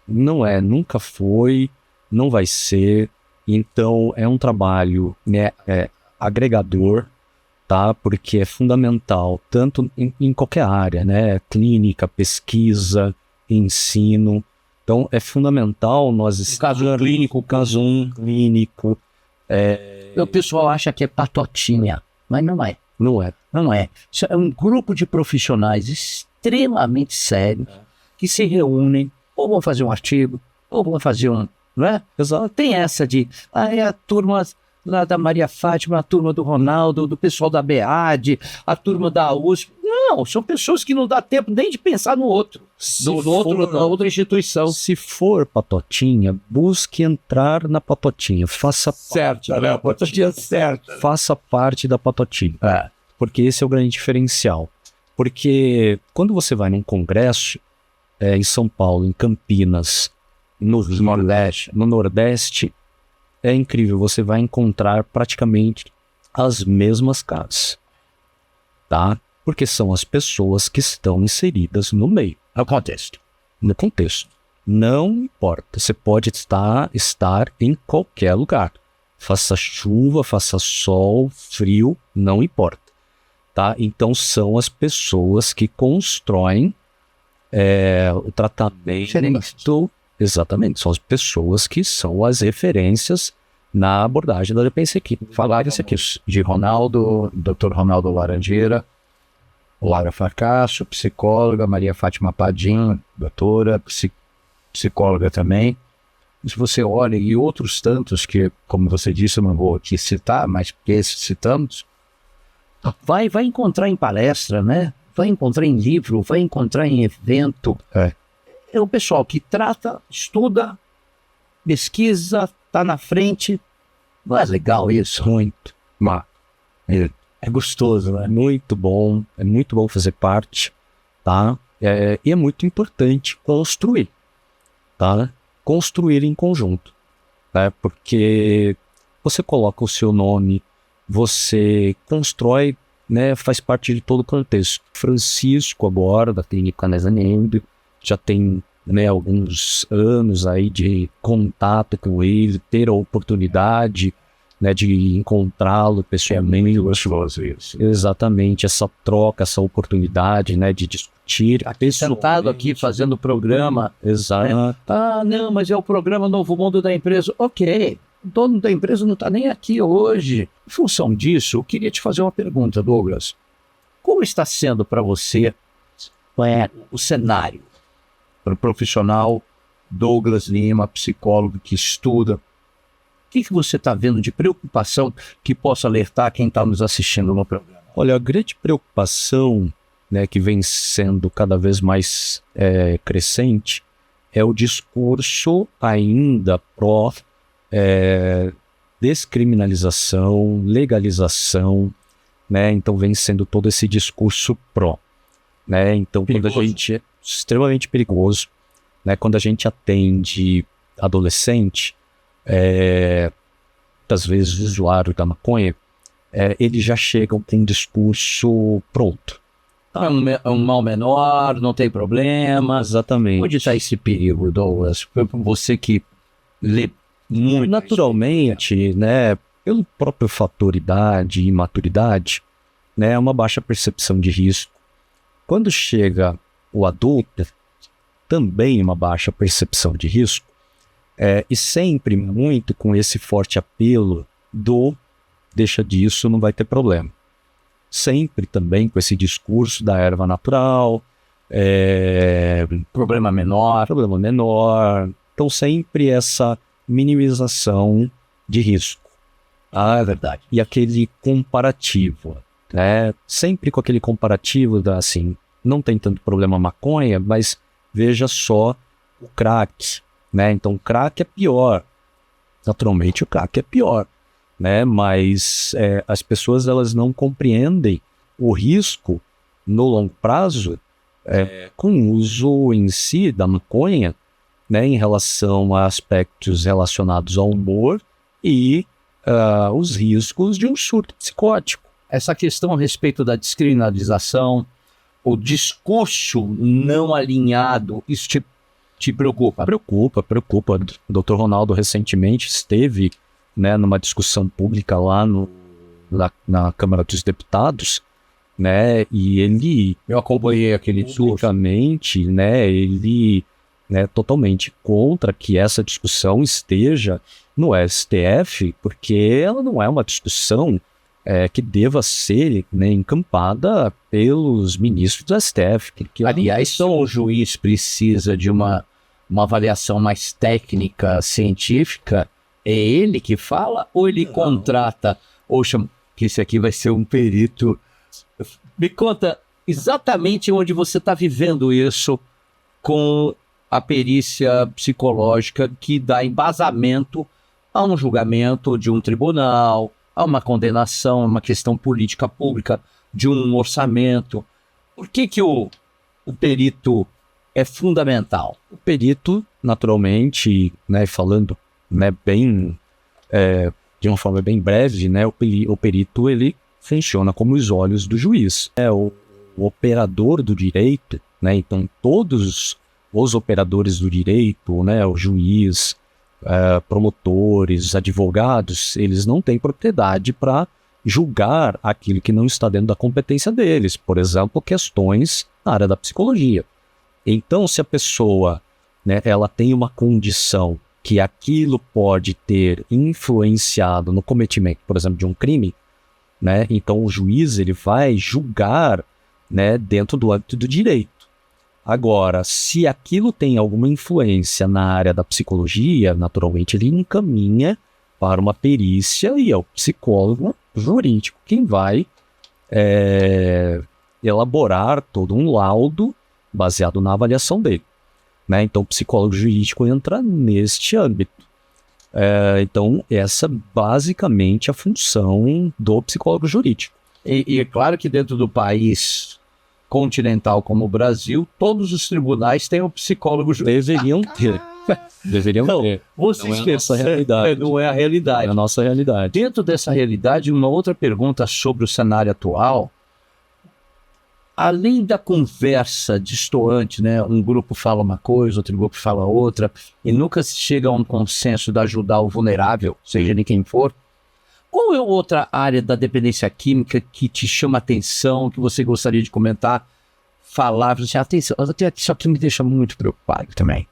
Speaker 2: Não é, nunca foi, não vai ser. Então é um trabalho, né, agregador, tá? Porque é fundamental tanto em qualquer área, né? Clínica, pesquisa, ensino. Então, é fundamental nós...
Speaker 1: Caso clínico,
Speaker 2: caso clínico.
Speaker 1: O pessoal acha que é patotinha, mas não é.
Speaker 2: Não é.
Speaker 1: Não é. Isso é um grupo de profissionais extremamente sérios que se reúnem, ou vão fazer um artigo, ou vão fazer um... Não é?
Speaker 2: Exato.
Speaker 1: Tem essa de... é a turma lá da Maria Fátima, a turma do Ronaldo, do pessoal da BEAD, a turma da USP. Não, são pessoas que não dá tempo nem de pensar no outro. Na outra instituição.
Speaker 2: Se for patotinha, busque entrar na patotinha. Faça
Speaker 1: Certo, né? A patotinha certa.
Speaker 2: Faça parte da patotinha. Porque esse é o grande diferencial. Porque quando você vai num congresso, em São Paulo, em Campinas, no Nordeste, é incrível. Você vai encontrar praticamente as mesmas caras. Tá? Porque são as pessoas que estão inseridas no meio.
Speaker 1: No contexto.
Speaker 2: No contexto. Não importa. Você pode estar em qualquer lugar. Faça chuva, faça sol, frio, não importa. Tá? Então são as pessoas que constroem o tratamento. Exatamente. São as pessoas que são as referências na abordagem da dependência química.
Speaker 1: Falaram-se aqui de Ronaldo, Dr. Ronaldo Laranjeira, Laura Fracasso, psicóloga, Maria Fátima Padim, doutora, psicóloga também. Se você olha, e outros tantos que, como você disse, eu não vou aqui citar, mas porque esses citamos, vai encontrar em palestra, né? Vai encontrar em livro, vai encontrar em evento. É o pessoal que trata, estuda, pesquisa, está na frente. Não é legal isso?
Speaker 2: Muito.
Speaker 1: É gostoso, né?
Speaker 2: É muito bom fazer parte, tá? E é muito importante construir, tá? Construir em conjunto, né? Porque você coloca o seu nome, você constrói, né? Faz parte de todo o contexto. Francisco agora, da Clínica Canesanendo, já tem, né, alguns anos aí de contato com ele, ter a oportunidade, né, de encontrá-lo pessoalmente.
Speaker 1: Gostoso isso.
Speaker 2: Exatamente, essa troca, essa oportunidade, né, de discutir.
Speaker 1: Sentado aqui fazendo o programa.
Speaker 2: Exato.
Speaker 1: Não, mas é o programa Novo Mundo da Empresa. Ok, o dono da empresa não está nem aqui hoje. Em função disso, eu queria te fazer uma pergunta, Douglas. Como está sendo para você o cenário para o profissional Douglas Lima, psicólogo que estuda? O que você está vendo de preocupação que possa alertar quem está nos assistindo no programa?
Speaker 2: Olha, a grande preocupação, né, que vem sendo cada vez mais crescente é o discurso ainda pró descriminalização, legalização, né? Então vem sendo todo esse discurso pró, né? Então
Speaker 1: Perigoso.
Speaker 2: Quando a gente é extremamente perigoso, né? Quando a gente atende adolescente, às vezes usuário da maconha, eles já chegam com um discurso pronto.
Speaker 1: É um mal menor, não tem problema.
Speaker 2: Exatamente.
Speaker 1: Onde está esse perigo, Douglas? Você que lê muito.
Speaker 2: Naturalmente, né, pelo próprio fator idade e maturidade, né, é uma baixa percepção de risco. Quando chega o adulto, também uma baixa percepção de risco, e sempre muito com esse forte apelo do deixa disso, não vai ter problema. Sempre também com esse discurso da erva natural,
Speaker 1: Problema menor.
Speaker 2: problema menor. Então, sempre essa minimização de risco.
Speaker 1: Ah, é verdade.
Speaker 2: E aquele comparativo, né? Sempre com aquele comparativo da, assim, não tem tanto problema maconha, mas veja só o crack, né? Então, o crack é pior. Naturalmente, o crack é pior, né? Mas as pessoas, elas não compreendem o risco no longo prazo com o uso em si da maconha, né? Em relação a aspectos relacionados ao humor e os riscos de um surto psicótico.
Speaker 1: Essa questão a respeito da descriminalização, o discurso não alinhado, isso te preocupa?
Speaker 2: Preocupa. O Dr. Ronaldo recentemente esteve, né, numa discussão pública lá na Câmara dos Deputados, né, e ele...
Speaker 1: Eu acompanhei aquele discurso.
Speaker 2: Publicamente, né, ele é totalmente contra que essa discussão esteja no STF, porque ela não é uma discussão que deva ser, né, encampada pelos ministros do STF.
Speaker 1: Aliás, então o juiz precisa de uma avaliação mais técnica, científica, é ele que fala ou ele contrata, ou chama, que esse aqui vai ser um perito? Me conta exatamente onde você está vivendo isso com a perícia psicológica que dá embasamento a um julgamento de um tribunal, a uma condenação, a uma questão política pública, de um orçamento. Por que o perito é fundamental?
Speaker 2: O perito, naturalmente, né, falando, né, bem, de uma forma bem breve, né, o perito, ele funciona como os olhos do juiz. É o operador do direito, né, então todos os operadores do direito, né, o juiz, promotores, advogados, eles não têm propriedade para julgar aquilo que não está dentro da competência deles. Por exemplo, questões na área da psicologia. Então, se a pessoa, né, ela tem uma condição que aquilo pode ter influenciado no cometimento, por exemplo, de um crime, né, então o juiz ele vai julgar, né, dentro do âmbito do direito. Agora, se aquilo tem alguma influência na área da psicologia, naturalmente ele encaminha para uma perícia e é o psicólogo jurídico quem vai elaborar todo um laudo baseado na avaliação dele, né? Então, o psicólogo jurídico entra neste âmbito. Então, essa basicamente a função do psicólogo jurídico.
Speaker 1: E é claro que dentro do país continental como o Brasil, todos os tribunais têm um psicólogo jurídico.
Speaker 2: Deveriam ter. Deveriam ter.
Speaker 1: Você
Speaker 2: não é a nossa realidade.
Speaker 1: Não é a realidade.
Speaker 2: É a nossa realidade.
Speaker 1: Dentro dessa realidade, uma outra pergunta sobre o cenário atual. Além da conversa destoante, né? Um grupo fala uma coisa, outro grupo fala outra, e nunca se chega a um consenso de ajudar o vulnerável, seja de quem for. Qual é outra área da dependência química que te chama atenção, que você gostaria de comentar, falar, assim, atenção, isso aqui me deixa muito preocupado também.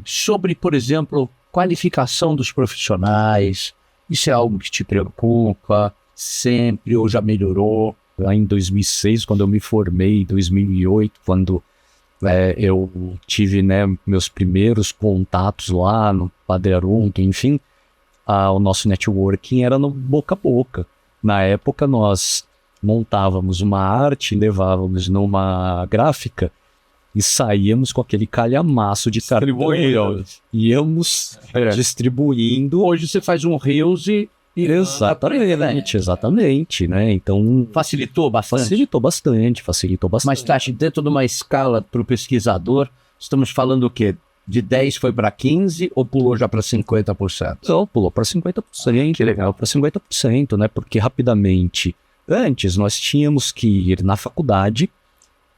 Speaker 1: Sobre, por exemplo, qualificação dos profissionais, isso é algo que te preocupa sempre ou já melhorou?
Speaker 2: Lá em 2006, quando eu me formei, em 2008, quando eu tive, né, meus primeiros contatos lá no Padre Arunc, enfim, o nosso networking era no boca a boca. Na época, nós montávamos uma arte, levávamos numa gráfica e saíamos com aquele calhamaço de cartão. Íamos distribuindo.
Speaker 1: Hoje você faz um Reels e
Speaker 2: Exatamente, né? Então...
Speaker 1: Facilitou bastante?
Speaker 2: Facilitou bastante.
Speaker 1: Mas, Tati, dentro de uma escala para o pesquisador, estamos falando o quê? De 10 foi para 15 ou pulou já para 50%?
Speaker 2: Não, pulou para 50%.
Speaker 1: Que legal.
Speaker 2: Para 50%, né? Porque rapidamente, antes nós tínhamos que ir na faculdade,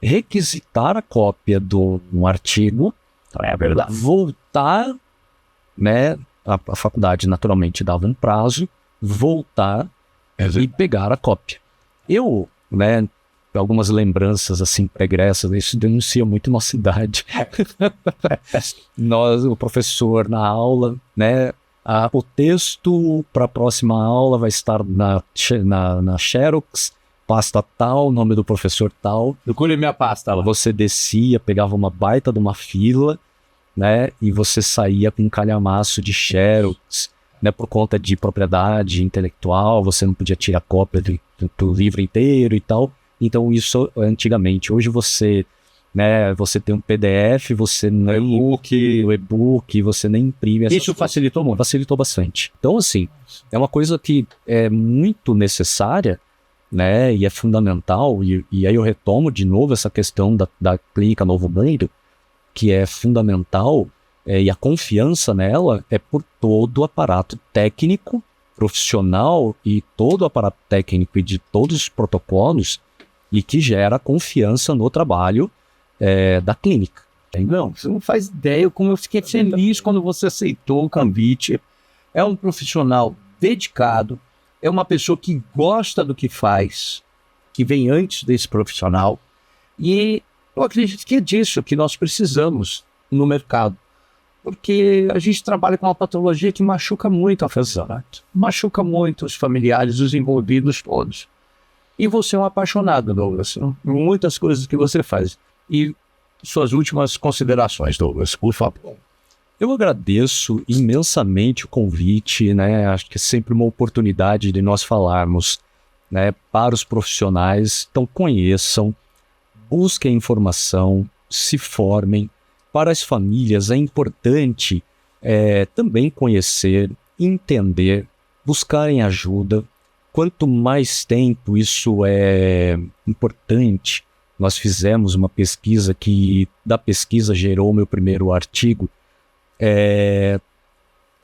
Speaker 2: requisitar a cópia de um artigo,
Speaker 1: é verdade,
Speaker 2: voltar, né? A faculdade naturalmente dava um prazo, voltar e pegar a cópia. Eu, né, algumas lembranças assim pregressas, isso denuncia muito nossa idade. O professor na aula, né, o texto para a próxima aula vai estar na Xerox pasta tal, nome do professor tal.
Speaker 1: Procure minha pasta lá.
Speaker 2: Você descia, pegava uma baita de uma fila, né? E você saía com um calhamaço de xerox, né? Por conta de propriedade intelectual, você não podia tirar cópia do livro inteiro e tal. Então isso antigamente. Hoje você, né? Você tem um PDF, você nem o e-book, você nem imprime.
Speaker 1: Isso facilitou muito.
Speaker 2: Facilitou bastante. Então assim, é uma coisa que é muito necessária, né? E é fundamental. E aí eu retomo de novo essa questão da Clínica Novo Mundo, que é fundamental, e a confiança nela é por todo o aparato técnico, profissional e todo o aparato técnico e de todos os protocolos, e que gera confiança no trabalho da clínica.
Speaker 1: Não, você não faz ideia como eu fiquei feliz quando você aceitou o convite. É um profissional dedicado, é uma pessoa que gosta do que faz, que vem antes desse profissional, e eu acredito que é disso que nós precisamos no mercado, porque a gente trabalha com uma patologia que machuca muito a pessoa, machuca muito os familiares, os envolvidos todos. E você é um apaixonado, Douglas, por muitas coisas que você faz. E suas últimas considerações, Douglas, por favor.
Speaker 2: Eu agradeço imensamente o convite, né? Acho que é sempre uma oportunidade de nós falarmos, né, para os profissionais. Então conheçam, busquem informação, se formem. Para as famílias é importante também conhecer, entender, buscarem ajuda. Quanto mais tempo isso é importante, nós fizemos uma pesquisa que da pesquisa gerou meu primeiro artigo.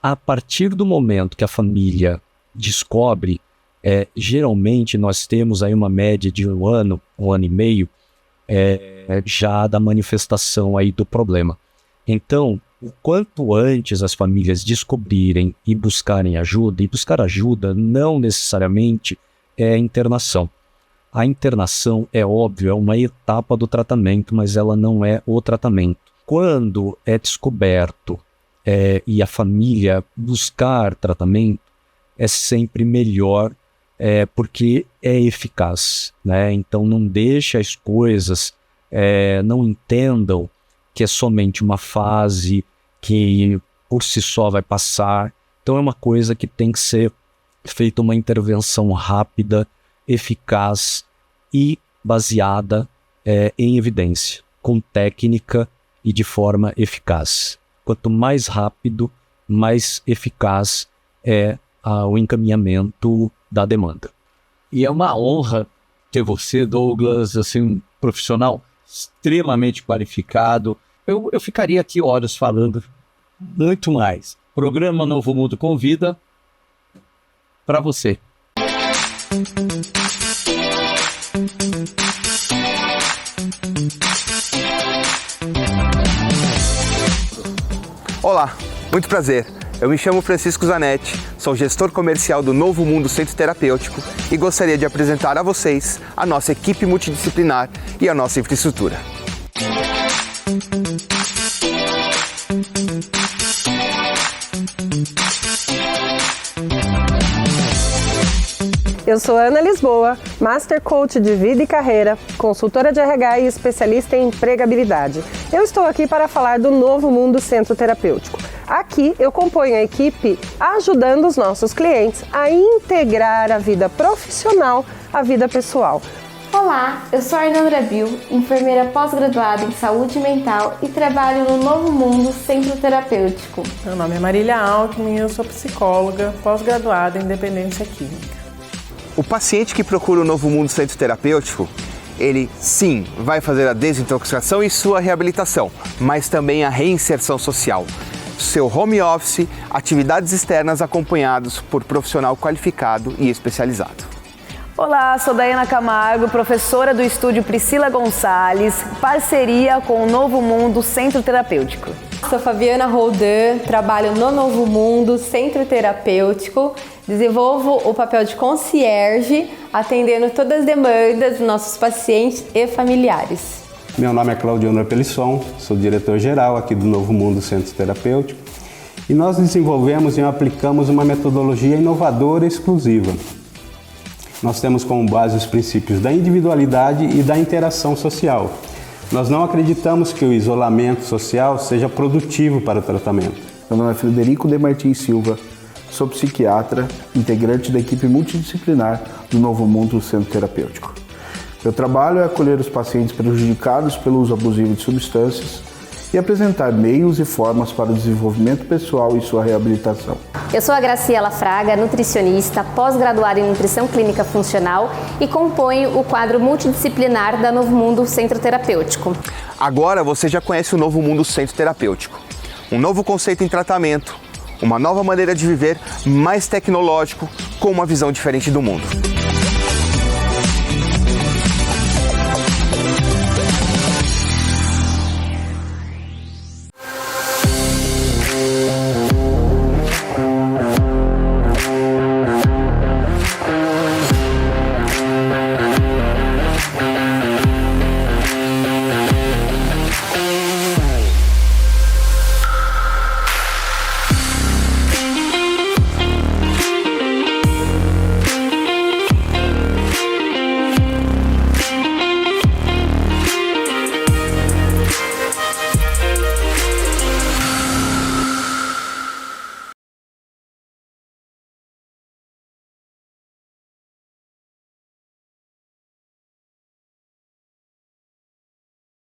Speaker 2: A partir do momento que a família descobre, geralmente nós temos aí uma média de um ano e meio, já da manifestação aí do problema. Então, o quanto antes as famílias descobrirem e buscarem ajuda, e buscar ajuda não necessariamente é internação. A internação, é óbvio, é uma etapa do tratamento, mas ela não é o tratamento. Quando é descoberto e a família buscar tratamento, é sempre melhor, porque é eficaz, né? Então não deixe as coisas, não entendam que é somente uma fase que por si só vai passar. Então é uma coisa que tem que ser feita uma intervenção rápida, eficaz e baseada em evidência, com técnica e de forma eficaz. Quanto mais rápido, mais eficaz é o encaminhamento da demanda.
Speaker 1: E é uma honra ter você, Douglas, assim, um profissional extremamente qualificado. Eu ficaria aqui horas falando muito mais. Programa Novo Mundo convida para você.
Speaker 3: Olá, muito prazer. Eu me chamo Francisco Zanetti, sou gestor comercial do Novo Mundo Centro Terapêutico e gostaria de apresentar a vocês a nossa equipe multidisciplinar e a nossa infraestrutura.
Speaker 7: Eu sou Ana Lisboa, Master Coach de Vida e Carreira, consultora de RH e especialista em empregabilidade. Eu estou aqui para falar do Novo Mundo Centro Terapêutico. Aqui eu componho a equipe ajudando os nossos clientes a integrar a vida profissional à vida pessoal.
Speaker 8: Olá, eu sou a Arnandra Bill, enfermeira pós-graduada em saúde mental e trabalho no Novo Mundo Centro Terapêutico.
Speaker 9: Meu nome é Marília Alckmin e eu sou psicóloga pós-graduada em dependência química.
Speaker 3: O paciente que procura o Novo Mundo Centro Terapêutico, ele sim vai fazer a desintoxicação e sua reabilitação, mas também a reinserção social. Seu home office, atividades externas acompanhados por profissional qualificado e especializado.
Speaker 10: Olá, sou Daiana Camargo, professora do estúdio Priscila Gonçalves, parceria com o Novo Mundo Centro Terapêutico.
Speaker 11: Sou Fabiana Roldan, trabalho no Novo Mundo Centro Terapêutico, desenvolvo o papel de concierge, atendendo todas as demandas dos nossos pacientes e familiares.
Speaker 12: Meu nome é Claudio Pelisson, sou diretor-geral aqui do Novo Mundo Centro Terapêutico e nós desenvolvemos e aplicamos uma metodologia inovadora e exclusiva. Nós temos como base os princípios da individualidade e da interação social. Nós não acreditamos que o isolamento social seja produtivo para o tratamento.
Speaker 13: Meu nome é Frederico de Martins Silva, sou psiquiatra, integrante da equipe multidisciplinar do Novo Mundo Centro Terapêutico. Meu trabalho é acolher os pacientes prejudicados pelo uso abusivo de substâncias e apresentar meios e formas para o desenvolvimento pessoal e sua reabilitação.
Speaker 14: Eu sou a Graciela Fraga, nutricionista, pós-graduada em Nutrição Clínica Funcional e componho o quadro multidisciplinar da Novo Mundo Centro Terapêutico.
Speaker 15: Agora você já conhece o Novo Mundo Centro Terapêutico. Um novo conceito em tratamento, uma nova maneira de viver, mais tecnológico, com uma visão diferente do mundo.